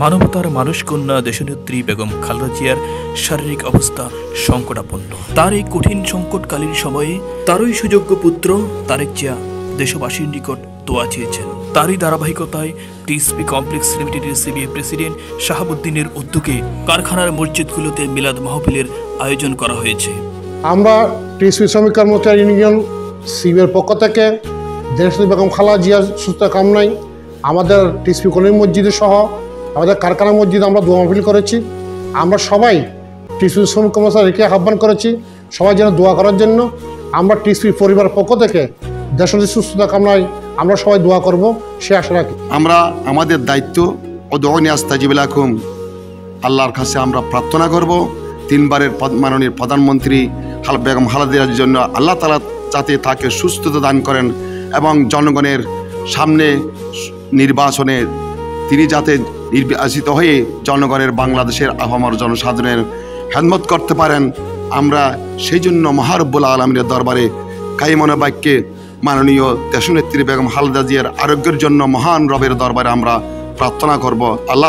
মানবতার মানুষকন্যা দেশনেত্রী বেগম খালেদা জিয়ার শারীরিক অবস্থা সংকটাপন্ন। তার এই কঠিন সংকটকালীন সময়ে তারই সুযোগ্য পুত্র তারেক জিয়া দেশবাসীর নিকট দোয়া চেয়েছেন। তারই ধারাবাহিকতায় টিএসপি কমপ্লেক্স লিমিটেডের সিবিএ প্রেসিডেন্ট শাহাবুদ্দিনের উদ্যোগে কারখানার মসজিদগুলোতে মিলাদ মাহফিলের আয়োজন করা হয়েছে। আমরা টিএসপি শ্রমিক কর্মচারী ইউনিয়ন সিবিএর পক্ষ থেকে দেশনেত্রী বেগম খালেদা জিয়ার সুস্থ কামনায় আমাদের টিএসপি কলোনি মসজিদে সহ আমাদের কারখানা মসজিদে আমরা দোয়া মাহফিল করেছি। আমরা সবাই টিএসপি শ্রমিক কর্মচারীকে আহ্বান করেছি সবাই যেন দোয়া করার জন্য। আমরা টিএসপি পরিবারের পক্ষ থেকে দেশনেত্রীর সুস্থতা কামনায় আমরা সবাই দোয়া করব সে আশা রাখি। আমরা আমাদের দায়িত্ব উদউনি আস্তাজিব লাকুম, আল্লাহর কাছে আমরা প্রার্থনা করব তিনবারের মাননীয় প্রধানমন্ত্রী বেগম খালেদা জিয়ার জন্য আল্লাহ তাআলা যাতে তাকে সুস্থতা দান করেন এবং জনগণের সামনে নির্বাচনে তিনি যাতে নির্বাচিত হয়ে জনগণের বাংলাদেশের আপামর জনসাধারণের খেদমত করতে পারেন। আমরা সেই জন্য মহারব্বুল আলমিনের দরবারে কাইমনা বাক্যে মাননীয় দেশনেত্রী বেগম খালেদা জিয়ার আরোগ্যের জন্য মহান রবের দরবারে আমরা প্রার্থনা করব। আল্লাহ